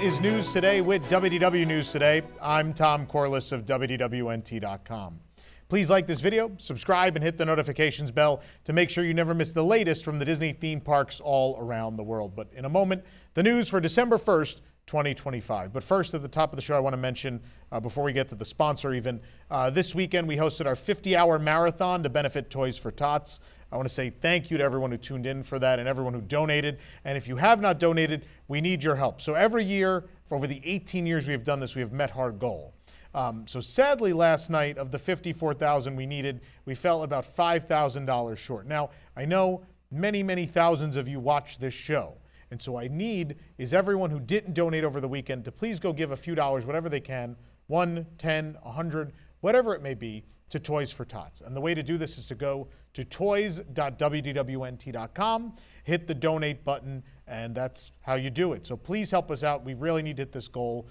is News Today with WDW News Today. I'm Tom Corliss of WDWNT.com. Please like this video, subscribe, and hit the notifications bell to make sure you never miss the latest from the Disney theme parks all around the world. But in a moment, the news for December 1st, 2025. But first, at the top of the show, I want to mention, before we get to the sponsor even, this weekend we hosted our 50-hour marathon to benefit Toys for Tots. I want to say thank you to everyone who tuned in for that and everyone who donated. And if you have not donated, we need your help. So every year, for over the 18 years we have done this, we have met our goal. So sadly, last night, of the $54,000 we needed, we fell about $5,000 short. Now, I know many thousands of you watch this show. And so I need is everyone who didn't donate over the weekend to please go give a few dollars, whatever they can, 1, 10, 100, whatever it may be, to Toys for Tots. And the way to do this is to go to toys.wdwnt.com, hit the donate button, and that's how you do it. So please help us out. We really need to hit this goal.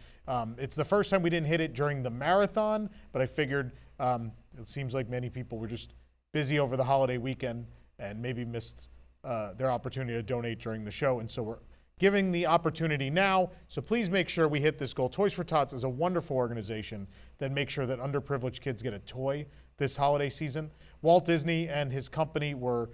It's the first time we didn't hit it during the marathon, but I figured it seems like many people were just busy over the holiday weekend and maybe missed their opportunity to donate during the show. And so we're giving the opportunity now. So please make sure we hit this goal. Toys for Tots is a wonderful organization that makes sure that underprivileged kids get a toy this holiday season. Walt Disney and his company were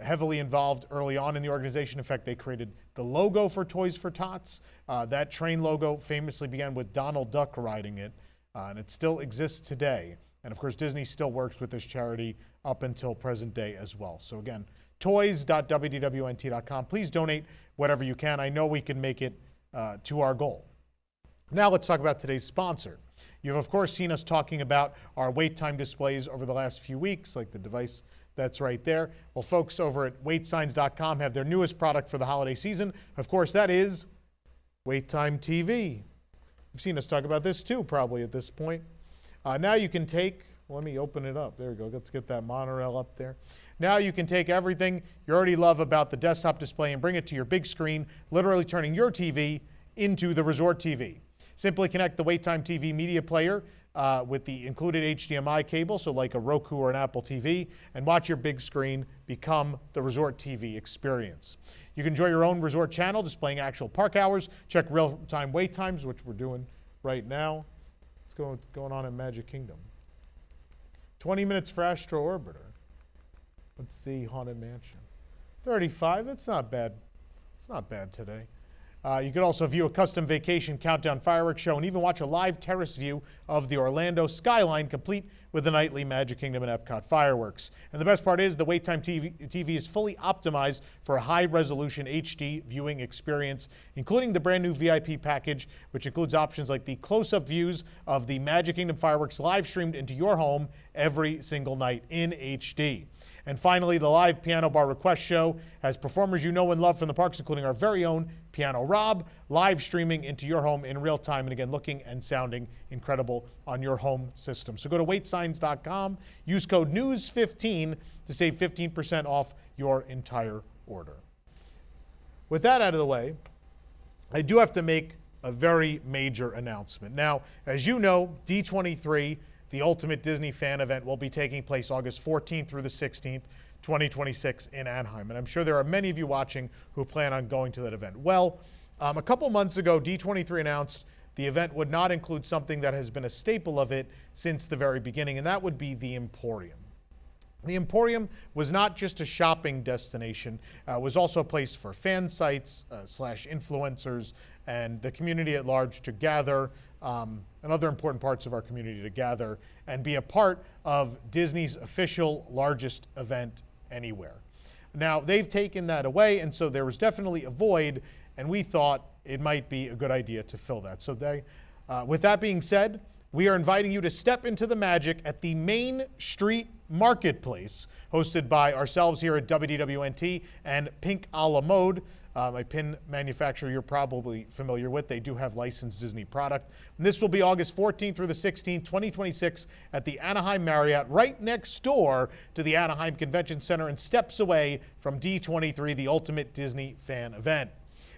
heavily involved early on in the organization. In fact, they created the logo for Toys for Tots. That train logo famously began with Donald Duck riding it, and it still exists today. And of course, Disney still works with this charity up until present day as well. So again, toys.wdwnt.com. Please donate whatever you can. I know we can make it to our goal. Now let's talk about today's sponsor. You've of course seen us talking about our wait time displays over the last few weeks, like the device that's right there. Well, folks over at waitsigns.com have their newest product for the holiday season. Of course, that is Wait Time TV. You've seen us talk about this too, probably at this point. Now you can take, let me open it up. There we go. Let's get that monorail up there. Now you can take everything you already love about the desktop display and bring it to your big screen, literally turning your TV into the resort TV. Simply connect the WaitTime TV media player with the included HDMI cable, so like a Roku or an Apple TV, and watch your big screen become the resort TV experience. You can enjoy your own resort channel displaying actual park hours, check real-time wait times, which we're doing right now. What's going on in Magic Kingdom? 20 minutes for Astro Orbiter. Let's see, Haunted Mansion. 35, that's not bad. It's not bad today. You could also view a custom vacation countdown fireworks show and even watch a live terrace view of the Orlando skyline, complete with the nightly Magic Kingdom and EPCOT fireworks. And the best part is the WaitTime TV is fully optimized for a high-resolution HD viewing experience, including the brand new VIP package, which includes options like the close-up views of the Magic Kingdom fireworks live streamed into your home every single night in HD. And finally, the live Piano Bar Request Show has performers you know and love from the parks, including our very own Piano Rob, live streaming into your home in real time, and again, looking and sounding incredible on your home system. So go to waitsigns.com, use code NEWS15 to save 15% off your entire order. With that out of the way, I do have to make a very major announcement. Now, as you know, D23, the Ultimate Disney Fan Event, will be taking place August 14th through the 16th, 2026 in Anaheim. And I'm sure there are many of you watching who plan on going to that event. Well, a couple months ago, D23 announced the event would not include something that has been a staple of it since the very beginning, and that would be the Emporium. The Emporium was not just a shopping destination, it was also a place for fan sites / influencers and the community at large to gather, and other important parts of our community to gather and be a part of Disney's official largest event anywhere. Now, they've taken that away, and so there was definitely a void, and we thought it might be a good idea to fill that. So with that being said, we are inviting you to step into the magic at the Main Street Marketplace, hosted by ourselves here at WDWNT and Pink a la Mode, a pin manufacturer you're probably familiar with. They do have licensed Disney product. And this will be August 14th through the 16th, 2026 at the Anaheim Marriott, right next door to the Anaheim Convention Center and steps away from D23, the Ultimate Disney Fan Event.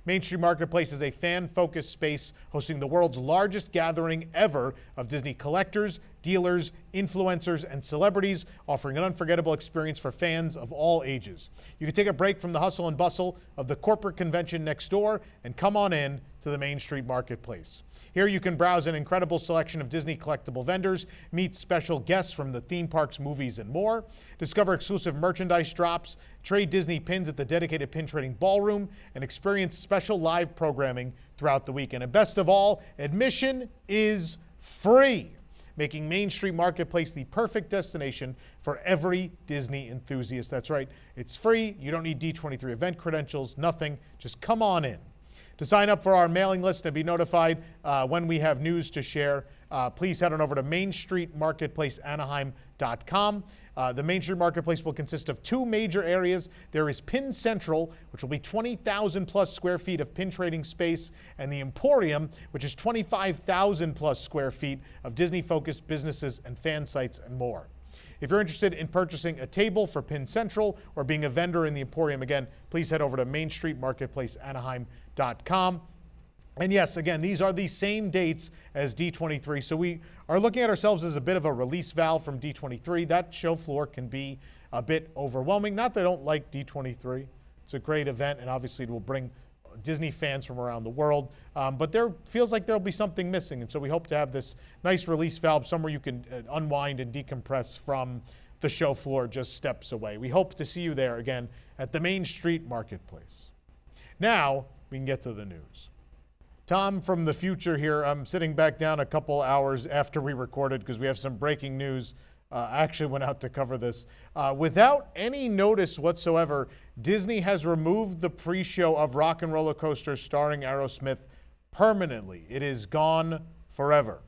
Main Street Marketplace is a fan-focused space hosting the world's largest gathering ever of Disney collectors, dealers, influencers, and celebrities, offering an unforgettable experience for fans of all ages. You can take a break from the hustle and bustle of the corporate convention next door and come on in to the Main Street Marketplace. Here you can browse an incredible selection of Disney collectible vendors, meet special guests from the theme parks, movies, and more, discover exclusive merchandise drops, trade Disney pins at the dedicated pin trading ballroom, and experience special live programming throughout the weekend. And best of all, admission is free, making Main Street Marketplace the perfect destination for every Disney enthusiast. That's right, it's free. You don't need D23 event credentials, nothing. Just come on in. To sign up for our mailing list and be notified when we have news to share, please head on over to MainStreetMarketplaceAnaheim.com. The Main Street Marketplace will consist of two major areas. There is Pin Central, which will be 20,000 plus square feet of pin trading space, and the Emporium, which is 25,000 plus square feet of Disney-focused businesses and fan sites and more. If you're interested in purchasing a table for Pin Central or being a vendor in the Emporium, again, please head over to MainStreetMarketplaceAnaheim.com. And yes, again, these are the same dates as D23. So we are looking at ourselves as a bit of a release valve from D23. That show floor can be a bit overwhelming. Not that I don't like D23. It's a great event, and obviously it will bring Disney fans from around the world. But there feels like there'll be something missing. And so we hope to have this nice release valve somewhere you can unwind and decompress from the show floor just steps away. We hope to see you there again at the Main Street Marketplace. Now we can get to the news. Tom from the future here. I'm sitting back down a couple hours after we recorded because we have some breaking news. I actually went out to cover this. Without any notice whatsoever, Disney has removed the pre-show of Rock and Roller Coaster starring Aerosmith permanently. It is gone forever.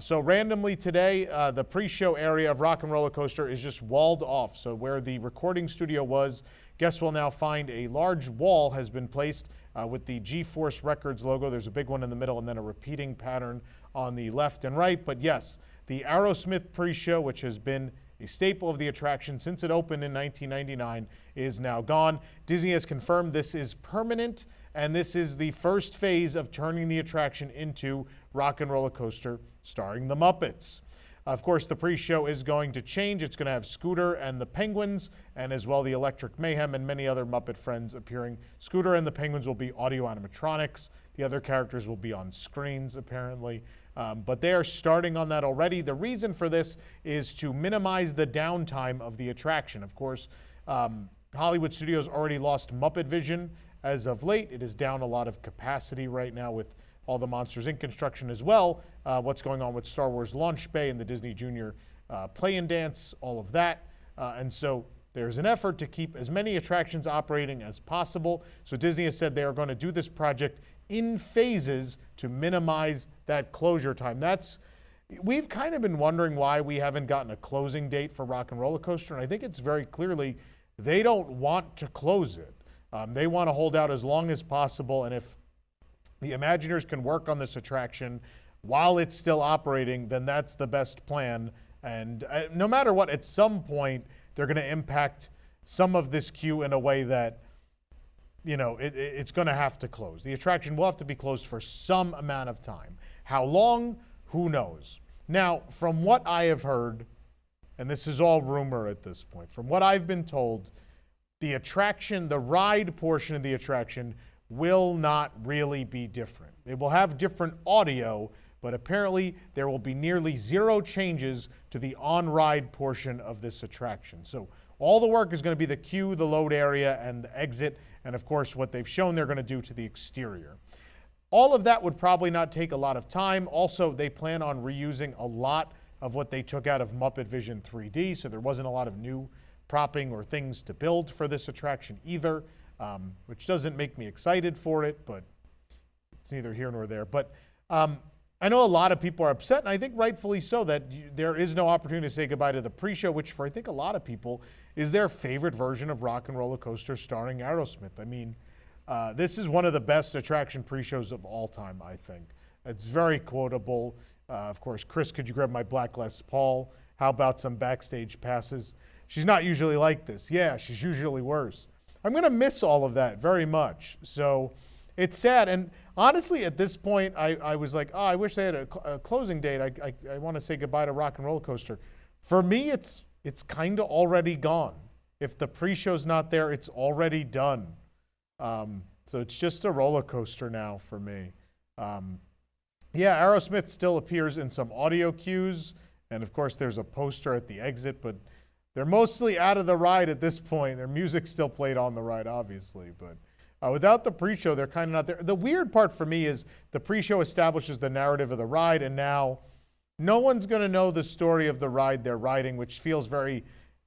So randomly today, the pre-show area of Rock and Roller Coaster is just walled off. So where the recording studio was, guests will now find a large wall has been placed with the G-Force Records logo. There's a big one in the middle and then a repeating pattern on the left and right. But yes, the Aerosmith pre-show, which has been a staple of the attraction since it opened in 1999, is now gone. Disney has confirmed this is permanent, and this is the first phase of turning the attraction into Rock and Roller Coaster starring the Muppets. Of course, the pre-show is going to change. It's going to have Scooter and the Penguins, and as well the Electric Mayhem and many other Muppet friends appearing. Scooter and the Penguins will be audio animatronics. The other characters will be on screens, apparently. But they are starting on that already. The reason for this is to minimize the downtime of the attraction. Of course, Hollywood Studios already lost Muppet Vision as of late. It is down a lot of capacity right now with all the Monsters Inc. construction as well. What's going on with Star Wars Launch Bay and the Disney Junior Play and Dance, all of that. And so there's an effort to keep as many attractions operating as possible. So Disney has said they are going to do this project in phases to minimize that closure time. We've kind of been wondering why we haven't gotten a closing date for Rock and Roller Coaster, and I think it's very clearly they don't want to close it. They want to hold out as long as possible, and if the Imagineers can work on this attraction while it's still operating, then that's the best plan. And no matter what, at some point, they're going to impact some of this queue in a way that, you know, it's going to have to close. The attraction will have to be closed for some amount of time. How long? Who knows? Now, from what I have heard, and this is all rumor at this point, from what I've been told, the attraction, the ride portion of the attraction will not really be different. It will have different audio, but apparently there will be nearly zero changes to the on-ride portion of this attraction. So all the work is going to be the queue, the load area, and the exit, and of course what they've shown they're going to do to the exterior. All of that would probably not take a lot of time. Also, they plan on reusing a lot of what they took out of Muppet Vision 3D, so there wasn't a lot of new propping or things to build for this attraction either, which doesn't make me excited for it, but it's neither here nor there. But I know a lot of people are upset, and I think rightfully so, that there is no opportunity to say goodbye to the pre-show, which for I think a lot of people is their favorite version of Rock and Roller Coaster starring Aerosmith. I mean, this is one of the best attraction pre-shows of all time, I think. It's very quotable. Of course, Chris, could you grab my black Les Paul? How about some backstage passes? She's not usually like this. Yeah, she's usually worse. I'm going to miss all of that very much. So It's sad, and honestly, at this point, I was like, oh, I wish they had a closing date. I want to say goodbye to Rock and Roller Coaster. For me, it's kind of already gone. If the pre-show's not there, it's already done. So it's just a roller coaster now for me. Yeah, Aerosmith still appears in some audio cues, and of course, there's a poster at the exit, but they're mostly out of the ride at this point. Their music's still played on the ride, obviously, but without the pre-show, they're kind of not there. The weird part for me is the pre-show establishes the narrative of the ride, and now no one's going to know the story of the ride they're riding, which feels very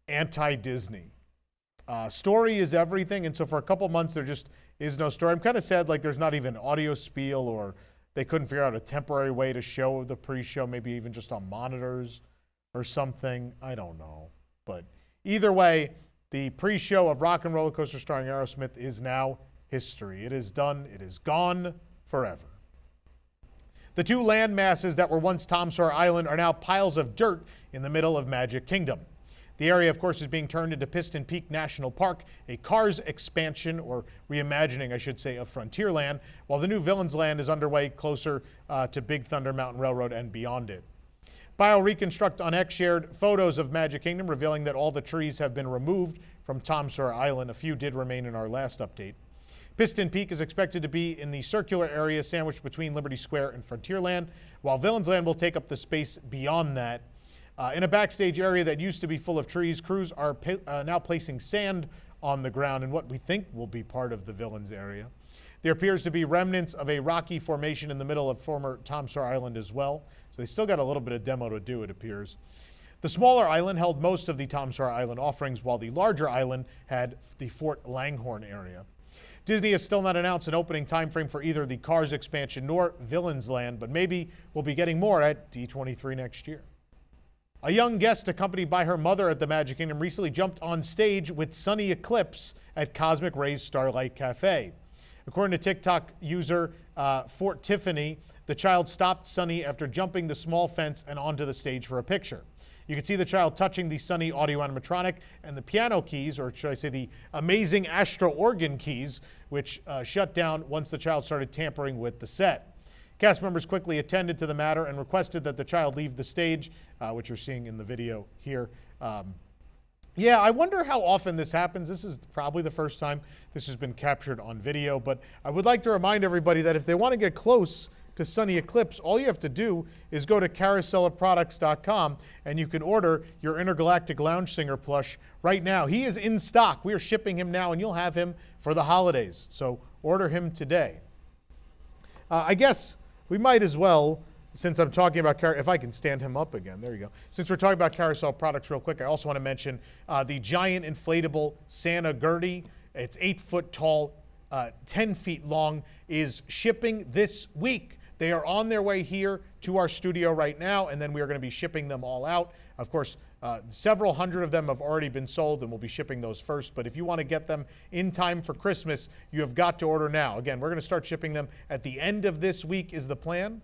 anti-Disney. Story is everything, and so for a couple months, there just is no story. I'm kind of sad like there's not even audio spiel, or they couldn't figure out a temporary way to show the pre-show, maybe even just on monitors or something. I don't know. But either way, the pre-show of Rock and Roller Coaster starring Aerosmith is now history. It is done. It is gone forever. The two land masses that were once Tom Sawyer Island are now piles of dirt in the middle of Magic Kingdom. The area, of course, is being turned into Piston Peak National Park, a Cars expansion, or reimagining, I should say, of Frontierland, while the new Villains Land is underway closer to Big Thunder Mountain Railroad and beyond it. BioReconstruct on X shared photos of Magic Kingdom, revealing that all the trees have been removed from Tom Sawyer Island. A few did remain in our last update. Piston Peak is expected to be in the circular area sandwiched between Liberty Square and Frontierland, while Villains Land will take up the space beyond that. In a backstage area that used to be full of trees, crews are now placing sand on the ground in what we think will be part of the Villains area. There appears to be remnants of a rocky formation in the middle of former Tom Sawyer Island as well, so they still got a little bit of demo to do, it appears. The smaller island held most of the Tom Sawyer Island offerings, while the larger island had the Fort Langhorne area. Disney has still not announced an opening timeframe for either the Cars expansion nor Villains Land, but maybe we'll be getting more at D23 next year. A young guest accompanied by her mother at the Magic Kingdom recently jumped on stage with Sonny Eclipse at Cosmic Ray's Starlight Cafe. According to TikTok user Fort Tiffany, the child stopped Sonny after jumping the small fence and onto the stage for a picture. You can see the child touching the Sonny audio animatronic and the piano keys, or should I say the amazing Astro organ keys, which shut down once the child started tampering with the set. Cast members quickly attended to the matter and requested that the child leave the stage, which you're seeing in the video here. Yeah, I wonder how often this happens. This is probably the first time this has been captured on video, but I would like to remind everybody that if they want to get close to Sonny Eclipse, all you have to do is go to carouselofproducts.com and you can order your Intergalactic Lounge Singer plush right now. He is in stock. We are shipping him now, and you'll have him for the holidays. So order him today. I guess we might as well, since I'm talking about, if I can stand him up again, there you go. Since we're talking about Carousel Products real quick, I also want to mention the giant inflatable Santa Gertie. It's 8 foot tall, 10 feet long, is shipping this week. They are on their way here to our studio right now, and then we are going to be shipping them all out. Of course, several hundred of them have already been sold, and we'll be shipping those first. But if you want to get them in time for Christmas, you have got to order now. Again, we're going to start shipping them at the end of this week is the plan.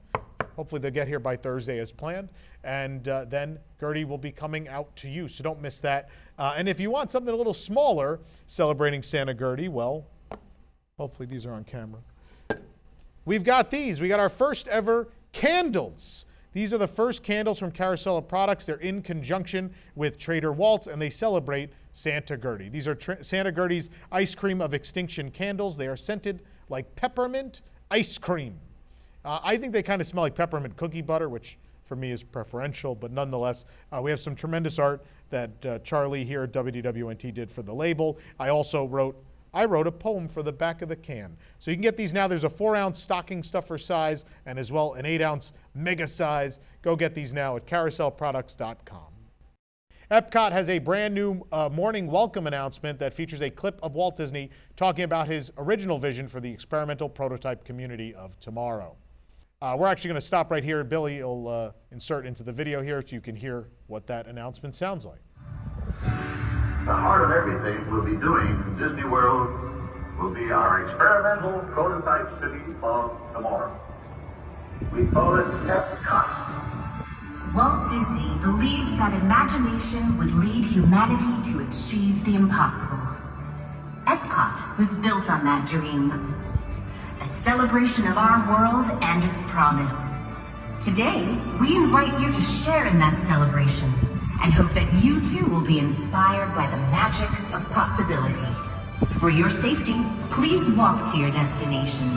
Hopefully they'll get here by Thursday as planned. And then Gertie will be coming out to you, so don't miss that. And if you want something a little smaller, celebrating Santa Gertie, well, hopefully these are on camera. We've got these. We got our first ever candles. These are the first candles from Carousel of Products. They're in conjunction with Trader Walt's, and they celebrate Santa Gertie. These are Santa Gertie's Ice Cream of Extinction candles. They are scented like peppermint ice cream. I think they kind of smell like peppermint cookie butter, which for me is preferential, but nonetheless, we have some tremendous art that Charlie here at WDWNT did for the label. I wrote a poem for the back of the can. So you can get these now. There's a 4-ounce stocking stuffer size and as well an 8-ounce mega size. Go get these now at carouselproducts.com. EPCOT has a brand new morning welcome announcement that features a clip of Walt Disney talking about his original vision for the experimental prototype community of tomorrow. We're actually going to stop right here. Billy will insert into the video here so you can hear what that announcement sounds like. The heart of everything we'll be doing in Disney World will be our experimental prototype city of tomorrow. We call it EPCOT. Walt Disney believed that imagination would lead humanity to achieve the impossible. EPCOT was built on that dream. a celebration of our world and its promise. Today, we invite you to share in that celebration and hope that you too will be inspired by the magic of possibility. For your safety, please walk to your destination.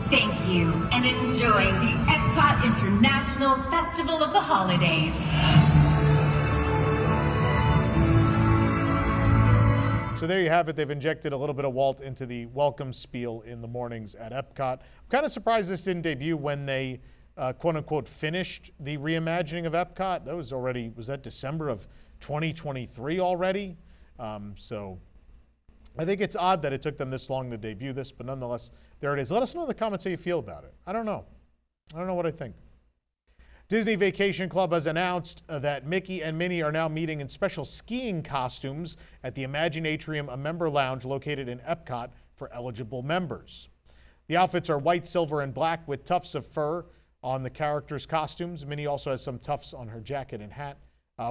Thank you, and enjoy the EPCOT International Festival of the Holidays. So there you have it. They've injected a little bit of Walt into the welcome spiel in the mornings at EPCOT. I'm kind of surprised this didn't debut when they, quote unquote, finished the reimagining of EPCOT. That was already, was that December of 2023 already? So I think it's odd that it took them this long to debut this, but nonetheless, there it is. Let us know in the comments how you feel about it. I don't know. I don't know what I think. Disney Vacation Club has announced that Mickey and Minnie are now meeting in special skiing costumes at the Imaginatrium, a member lounge located in EPCOT for eligible members. The outfits are white, silver, and black with tufts of fur on the characters' costumes. Minnie also has some tufts on her jacket and hat.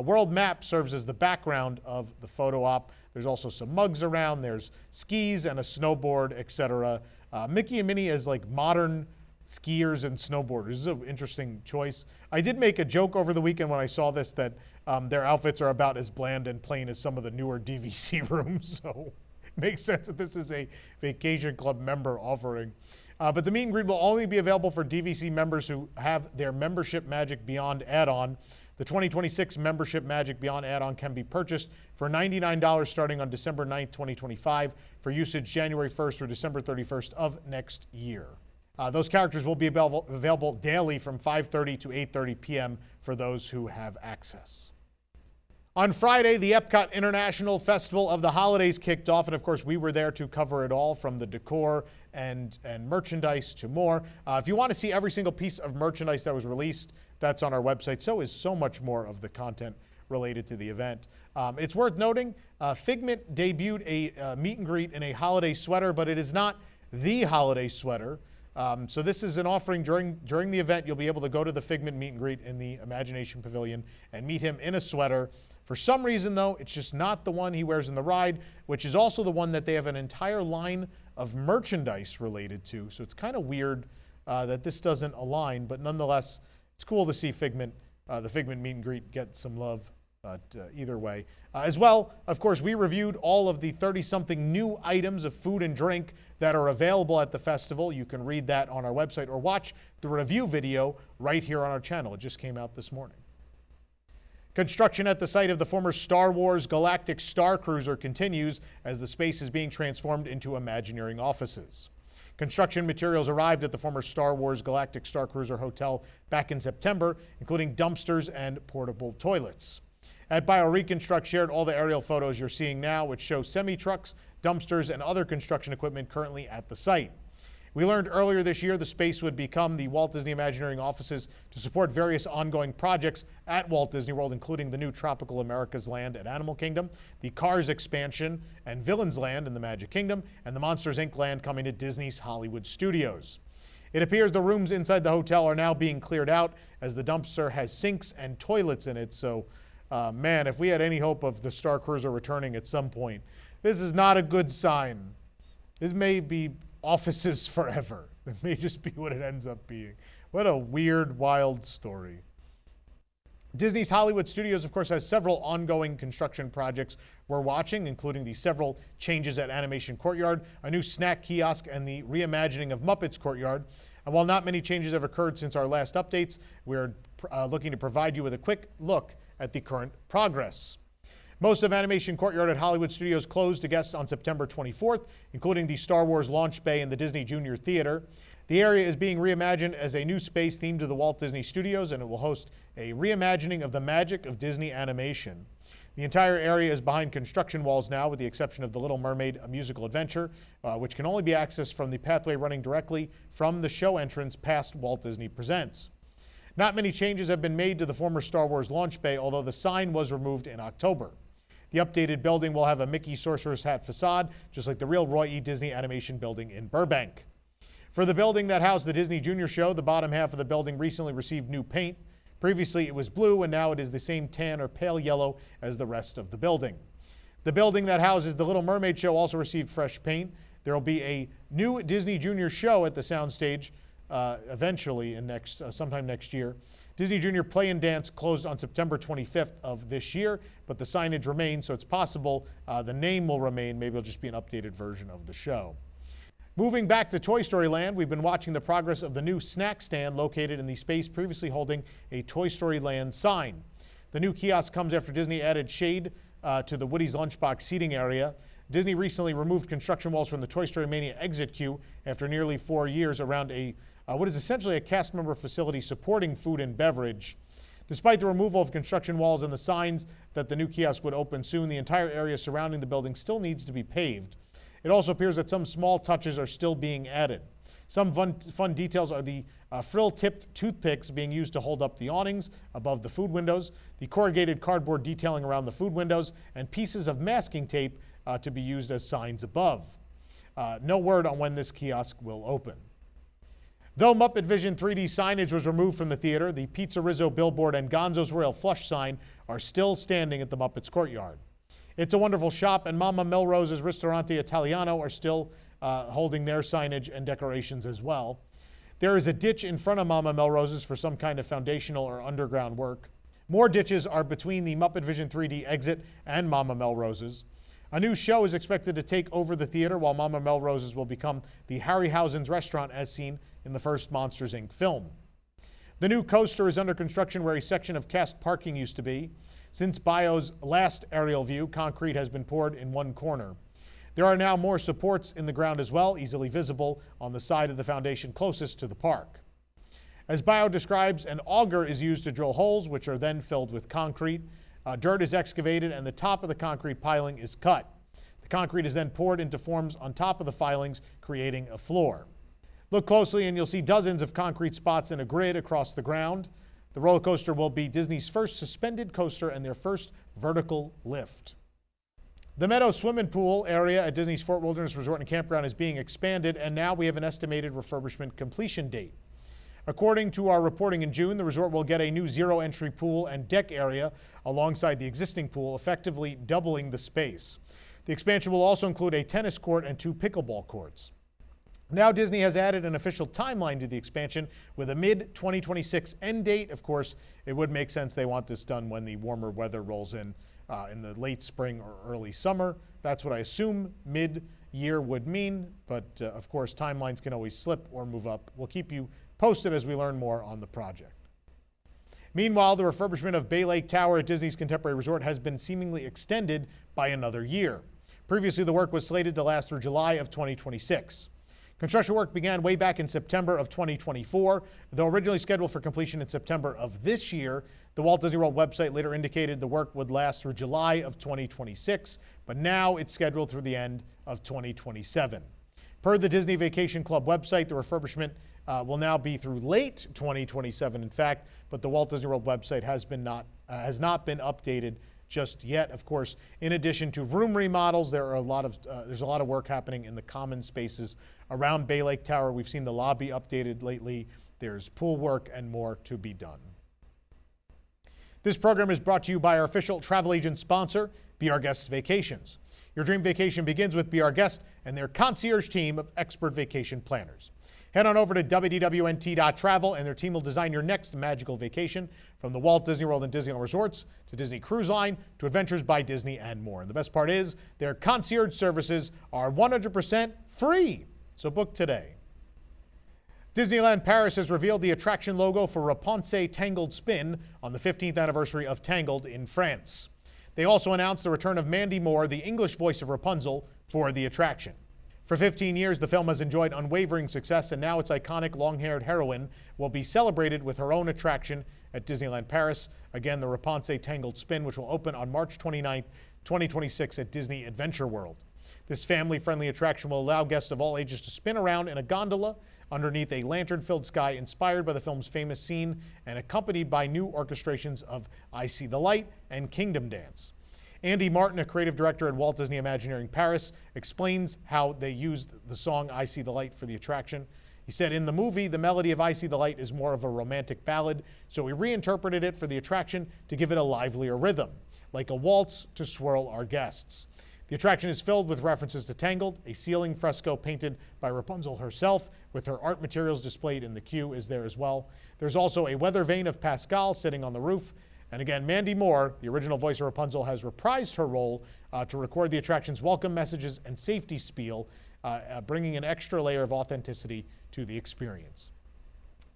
World map serves as the background of the photo op. There's also some mugs around. There's skis and a snowboard, etc. Mickey and Minnie as like modern skiers and snowboarders. This is an interesting choice. I did make a joke over the weekend when I saw this that their outfits are about as bland and plain as some of the newer DVC rooms. So it makes sense that this is a Vacation Club member offering. But the meet and greet will only be available for DVC members who have their Membership Magic Beyond add-on. The 2026 Membership Magic Beyond add-on can be purchased for $99 starting on December 9th, 2025 for usage January 1st through December 31st of next year. Those characters will be available daily from 5:30 to 8:30 p.m. for those who have access. On Friday, the EPCOT International Festival of the Holidays kicked off, and of course, we were there to cover it all, from the decor and merchandise to more. If you want to see every single piece of merchandise that was released, that's on our website. So is so much more of the content related to the event. It's worth noting, Figment debuted a meet and greet in a holiday sweater, but it is not the holiday sweater. So this is an offering during the event. You'll be able to go to the Figment meet and greet in the Imagination Pavilion and meet him in a sweater. For some reason, though, it's just not the one he wears in the ride, which is also the one that they have an entire line of merchandise related to. So it's kind of weird that this doesn't align, but nonetheless, it's cool to see Figment, the Figment meet and greet get some love. But either way. As well, of course, we reviewed all of the 30-something new items of food and drink that are available at the festival. You can read that on our website or watch the review video right here on our channel. It just came out this morning. Construction at the site of the former Star Wars Galactic Starcruiser continues as the space is being transformed into Imagineering offices. Construction materials arrived at the former Star Wars Galactic Starcruiser Hotel back in September, including dumpsters and portable toilets. At BioReconstruct shared all the aerial photos you're seeing now, which show semi-trucks, dumpsters, and other construction equipment currently at the site. We learned earlier this year the space would become the Walt Disney Imagineering offices to support various ongoing projects at Walt Disney World, including the new Tropical America's Land at Animal Kingdom, the Cars expansion and Villains Land in the Magic Kingdom, and the Monsters, Inc. land coming to Disney's Hollywood Studios. It appears the rooms inside the hotel are now being cleared out as the dumpster has sinks and toilets in it. So, man, if we had any hope of the Starcruiser returning at some point, this is not a good sign. This may be offices forever. It may just be what it ends up being. What a weird, wild story. Disney's Hollywood Studios, of course, has several ongoing construction projects we're watching, including the several changes at Animation Courtyard, a new snack kiosk, and the reimagining of Muppets Courtyard. And while not many changes have occurred since our last updates, we're looking to provide you with a quick look at the current progress. Most of Animation Courtyard at Hollywood Studios closed to guests on September 24th, including the Star Wars launch bay and the Disney Junior Theater. The area is being reimagined as a new space themed to the Walt Disney Studios, and it will host a reimagining of the magic of Disney animation. The entire area is behind construction walls now, with the exception of The Little Mermaid, a musical adventure, which can only be accessed from the pathway running directly from the show entrance past Walt Disney Presents. Not many changes have been made to the former Star Wars launch bay, although the sign was removed in October. The updated building will have a Mickey Sorcerer's Hat facade, just like the real Roy E. Disney Animation building in Burbank. For the building that housed the Disney Junior show, the bottom half of the building recently received new paint. Previously it was blue, and now it is the same tan or pale yellow as the rest of the building. The building that houses the Little Mermaid show also received fresh paint. There will be a new Disney Junior show at the Soundstage eventually sometime next year. Disney Junior Play and Dance closed on September 25th of this year, but the signage remains, so it's possible the name will remain. Maybe it'll just be an updated version of the show. Moving back to Toy Story Land, we've been watching the progress of the new snack stand located in the space previously holding a Toy Story Land sign. The new kiosk comes after Disney added shade to the Woody's Lunchbox seating area. Disney recently removed construction walls from the Toy Story Mania exit queue after nearly 4 years around what is essentially a cast member facility supporting food and beverage. Despite the removal of construction walls and the signs that the new kiosk would open soon, the entire area surrounding the building still needs to be paved. It also appears that some small touches are still being added. Some fun details are the frill-tipped toothpicks being used to hold up the awnings above the food windows, the corrugated cardboard detailing around the food windows, and pieces of masking tape to be used as signs above. No word on when this kiosk will open. Though Muppet Vision 3D signage was removed from the theater, the Pizza Rizzo billboard and Gonzo's Royal Flush sign are still standing at the Muppets courtyard. It's a Wonderful Shop and Mama Melrose's Ristorante Italiano are still holding their signage and decorations as well. There is a ditch in front of Mama Melrose's for some kind of foundational or underground work. More ditches are between the Muppet Vision 3D exit and Mama Melrose's. A new show is expected to take over the theater, while Mama Melrose's will become the Harryhausen's restaurant as seen in the first Monsters, Inc. film. The new coaster is under construction where a section of cast parking used to be. Since Bio's last aerial view, concrete has been poured in one corner. There are now more supports in the ground as well, easily visible on the side of the foundation closest to the park. As Bio describes, an auger is used to drill holes, which are then filled with concrete. Dirt is excavated and the top of the concrete piling is cut. The concrete is then poured into forms on top of the filings, creating a floor. Look closely and you'll see dozens of concrete spots in a grid across the ground. The roller coaster will be Disney's first suspended coaster and their first vertical lift. The Meadow swimming pool area at Disney's Fort Wilderness Resort and Campground is being expanded, and now we have an estimated refurbishment completion date. According to our reporting in June, the resort will get a new zero-entry pool and deck area alongside the existing pool, effectively doubling the space. The expansion will also include a tennis court and 2 pickleball courts. Now Disney has added an official timeline to the expansion with a mid-2026 end date. Of course, it would make sense they want this done when the warmer weather rolls in the late spring or early summer. That's what I assume mid-year would mean, but of course timelines can always slip or move up. We'll keep you posted as we learn more on the project. Meanwhile, the refurbishment of Bay Lake Tower at Disney's Contemporary Resort has been seemingly extended by another year. Previously, the work was slated to last through July of 2026. Construction work began way back in September of 2024. Though originally scheduled for completion in September of this year, the Walt Disney World website later indicated the work would last through July of 2026, but now it's scheduled through the end of 2027. Per the Disney Vacation Club website, the refurbishment will now be through late 2027, in fact, but the Walt Disney World website has not been updated just yet. Of course, in addition to room remodels, there's a lot of work happening in the common spaces around Bay Lake Tower. We've seen the lobby updated lately. There's pool work and more to be done. This program is brought to you by our official travel agent sponsor, Be Our Guest Vacations. Your dream vacation begins with Be Our Guest and their concierge team of expert vacation planners. Head on over to wdwnt.travel and their team will design your next magical vacation, from the Walt Disney World and Disneyland Resorts to Disney Cruise Line to Adventures by Disney and more. And the best part is their concierge services are 100% free. So book today. Disneyland Paris has revealed the attraction logo for Rapunzel Tangled Spin on the 15th anniversary of Tangled in France. They also announced the return of Mandy Moore, the English voice of Rapunzel, for the attraction. For 15 years, the film has enjoyed unwavering success, and now its iconic long-haired heroine will be celebrated with her own attraction at Disneyland Paris. Again, the Rapunzel Tangled Spin, which will open on March 29th, 2026 at Disney Adventure World. This family-friendly attraction will allow guests of all ages to spin around in a gondola underneath a lantern-filled sky inspired by the film's famous scene and accompanied by new orchestrations of I See the Light and Kingdom Dance. Andy Martin, a creative director at Walt Disney Imagineering Paris, explains how they used the song I See the Light for the attraction. He said, in the movie, the melody of I See the Light is more of a romantic ballad, so we reinterpreted it for the attraction to give it a livelier rhythm, like a waltz to swirl our guests. The attraction is filled with references to Tangled. A ceiling fresco painted by Rapunzel herself with her art materials displayed in the queue is there as well. There's also a weather vane of Pascal sitting on the roof. And again, Mandy Moore, the original voice of Rapunzel, has reprised her role to record the attraction's welcome messages and safety spiel, bringing an extra layer of authenticity to the experience.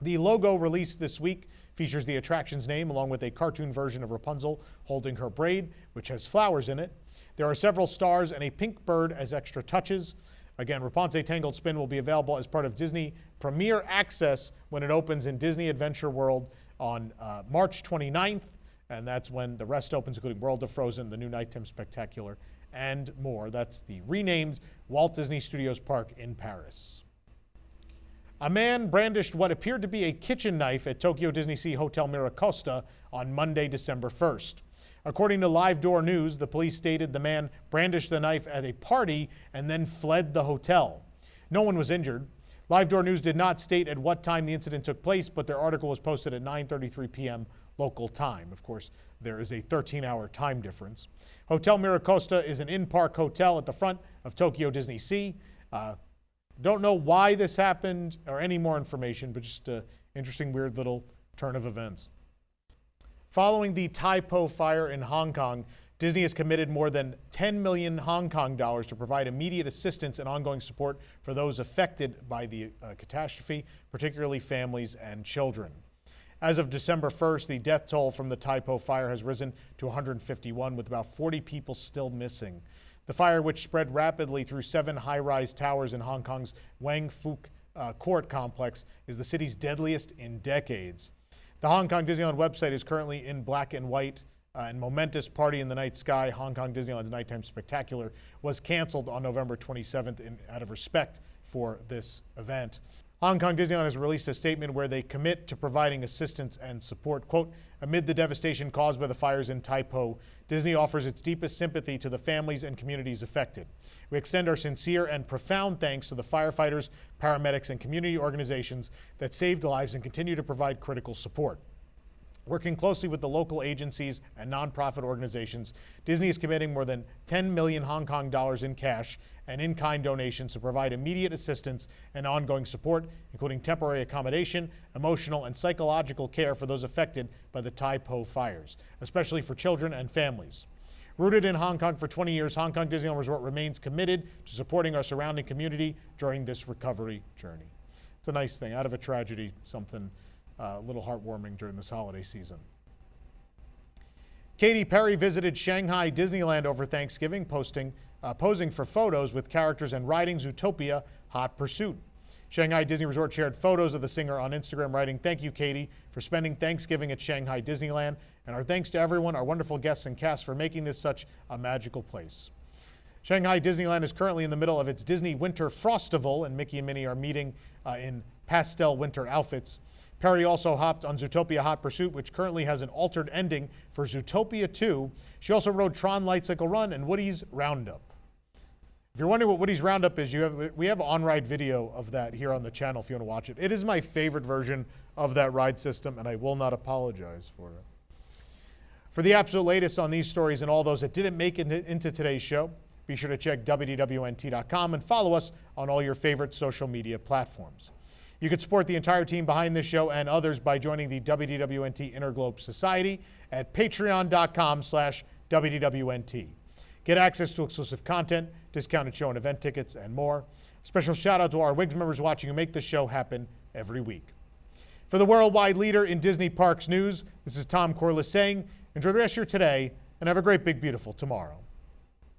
The logo released this week features the attraction's name along with a cartoon version of Rapunzel holding her braid, which has flowers in it. There are several stars and a pink bird as extra touches. Again, Rapunzel Tangled Spin will be available as part of Disney Premier Access when it opens in Disney Adventure World on March 29th. And that's when the rest opens, including World of Frozen, the new Nighttime Spectacular, and more. That's the renamed Walt Disney Studios Park in Paris. A man brandished what appeared to be a kitchen knife at Tokyo DisneySea Hotel Miracosta on Monday, December 1st. According to Live Door News, the police stated the man brandished the knife at a party and then fled the hotel. No one was injured. Live Door News did not state at what time the incident took place, but their article was posted at 9:33 p.m. local time. Of course, there is a 13-hour time difference. Hotel Miracosta is an in-park hotel at the front of Tokyo DisneySea. Don't know why this happened or any more information, but just an interesting, weird little turn of events. Following the Tai Po fire in Hong Kong, Disney has committed more than 10 million Hong Kong dollars to provide immediate assistance and ongoing support for those affected by the catastrophe, particularly families and children. As of December 1st, the death toll from the Tai Po fire has risen to 151, with about 40 people still missing. The fire, which spread rapidly through 7 high-rise towers in Hong Kong's Wang Fuk Court complex, is the city's deadliest in decades. The Hong Kong Disneyland website is currently in black and white, and momentous Party in the Night Sky, Hong Kong Disneyland's Nighttime Spectacular, was canceled on November 27th out of respect for this event. Hong Kong Disneyland has released a statement where they commit to providing assistance and support. Quote, amid the devastation caused by the fires in Tai Po, Disney offers its deepest sympathy to the families and communities affected. We extend our sincere and profound thanks to the firefighters, paramedics, and community organizations that saved lives and continue to provide critical support. Working closely with the local agencies and nonprofit organizations, Disney is committing more than 10 million Hong Kong dollars in cash and in-kind donations to provide immediate assistance and ongoing support, including temporary accommodation, emotional and psychological care for those affected by the Tai Po fires, especially for children and families. Rooted in Hong Kong for 20 years, Hong Kong Disneyland Resort remains committed to supporting our surrounding community during this recovery journey. It's a nice thing. Out of a tragedy, something a little heartwarming during this holiday season. Katy Perry visited Shanghai Disneyland over Thanksgiving, posing for photos with characters and riding Zootopia Hot Pursuit. Shanghai Disney Resort shared photos of the singer on Instagram, writing, "Thank you, Katy, for spending Thanksgiving at Shanghai Disneyland, and our thanks to everyone, our wonderful guests and cast, for making this such a magical place." Shanghai Disneyland is currently in the middle of its Disney Winter Frostival, and Mickey and Minnie are meeting in pastel winter outfits. Perry also hopped on Zootopia Hot Pursuit, which currently has an altered ending for Zootopia 2. She also rode Tron Lightcycle Run and Woody's Roundup. If you're wondering what Woody's Roundup is, we have on-ride video of that here on the channel if you want to watch it. It is my favorite version of that ride system, and I will not apologize for it. For the absolute latest on these stories and all those that didn't make it into today's show, be sure to check WDWNT.com and follow us on all your favorite social media platforms. You can support the entire team behind this show and others by joining the WDWNT Interglobe Society at patreon.com/WDWNT. Get access to exclusive content, discounted show and event tickets, and more. Special shout out to our WIGS members watching who make this show happen every week. For the worldwide leader in Disney Parks news, this is Tom Corliss saying, enjoy the rest of your today and have a great, big, beautiful tomorrow.